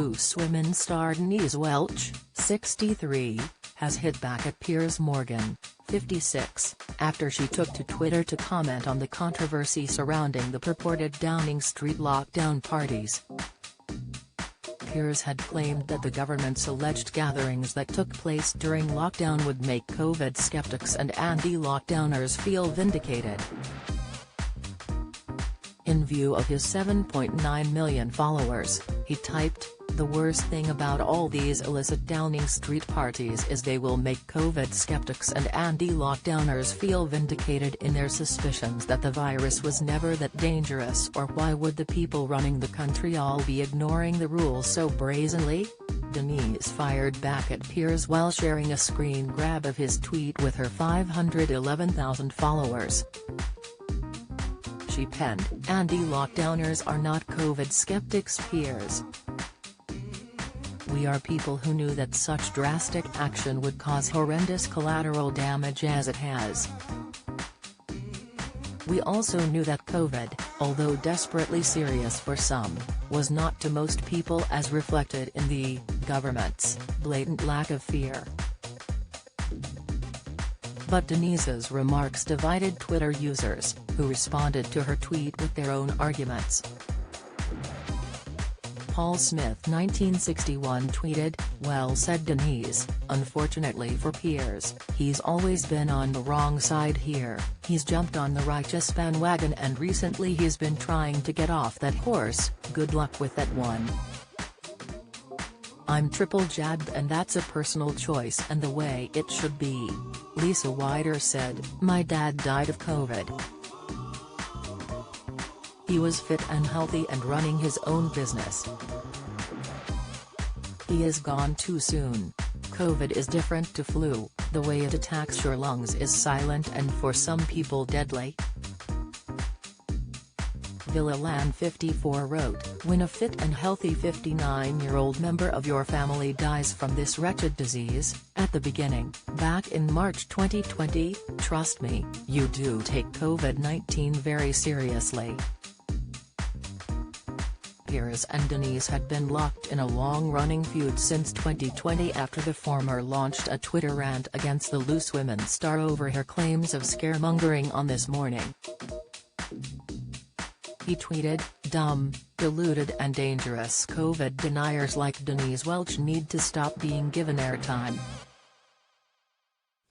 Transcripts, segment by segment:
Loose Women star Denise Welch, 63, has hit back at Piers Morgan, 56, after she took to Twitter to comment on the controversy surrounding the purported Downing Street lockdown parties. Piers had claimed that the government's alleged gatherings that took place during lockdown would make COVID skeptics and anti-lockdowners feel vindicated. In view of his 7.9 million followers, he typed, "The worst thing about all these illicit Downing Street parties is they will make COVID skeptics and anti-lockdowners feel vindicated in their suspicions that the virus was never that dangerous, or why would the people running the country all be ignoring the rules so brazenly?" Denise fired back at Piers while sharing a screen grab of his tweet with her 511,000 followers. She penned, "Anti-lockdowners are not COVID skeptics, Piers. We are people who knew that such drastic action would cause horrendous collateral damage as it has. We also knew that COVID, although desperately serious for some, was not to most people as reflected in the government's blatant lack of fear." But Denise's remarks divided Twitter users, who responded to her tweet with their own arguments. Paul Smith 1961 tweeted, "Well said, Denise. Unfortunately for Piers, he's always been on the wrong side here. He's jumped on the righteous bandwagon and recently he's been trying to get off that horse. Good luck with that one. I'm triple jabbed and that's a personal choice and the way it should be." Lisa Wider said, "My dad died of COVID. He was fit and healthy and running his own business. He is gone too soon. COVID is different to flu, the way it attacks your lungs is silent and for some people deadly." Villaland 54 wrote, "When a fit and healthy 59-year-old member of your family dies from this wretched disease, at the beginning, back in March 2020, trust me, you do take COVID-19 very seriously." Piers and Denise had been locked in a long-running feud since 2020 after the former launched a Twitter rant against the Loose Women star over her claims of scaremongering on This Morning. He tweeted, "Dumb, deluded and dangerous COVID deniers like Denise Welch need to stop being given airtime.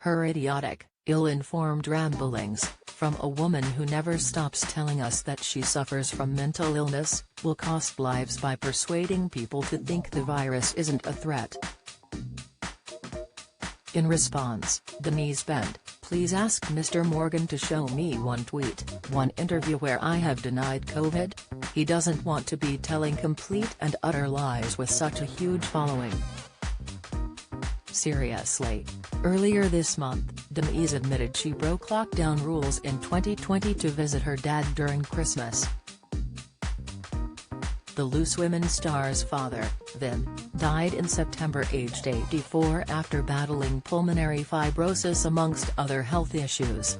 Her idiotic, ill-informed ramblings, from a woman who never stops telling us that she suffers from mental illness, will cost lives by persuading people to think the virus isn't a threat." In response, Denise penned, "Please ask Mr. Morgan to show me one tweet, one interview where I have denied COVID. He doesn't want to be telling complete and utter lies with such a huge following." Seriously. Earlier this month, Denise admitted she broke lockdown rules in 2020 to visit her dad during Christmas. The Loose Women star's father, Vin, died in September aged 84 after battling pulmonary fibrosis amongst other health issues.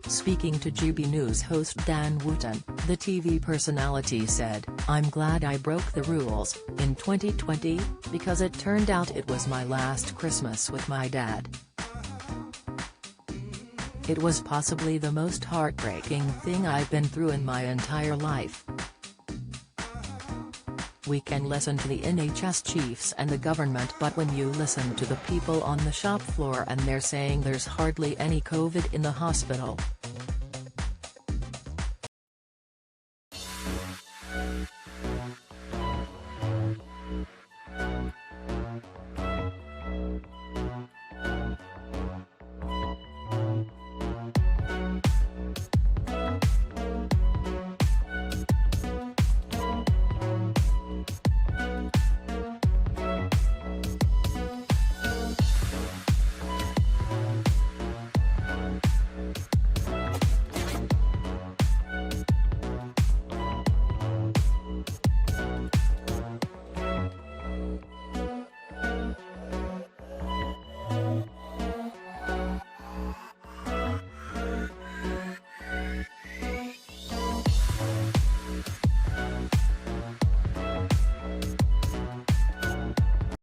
Speaking to GB News host Dan Wootton, the TV personality said, "I'm glad I broke the rules, in 2020, because it turned out it was my last Christmas with my dad. It was possibly the most heartbreaking thing I've been through in my entire life. We can listen to the NHS chiefs and the government, but when you listen to the people on the shop floor and they're saying there's hardly any COVID in the hospital,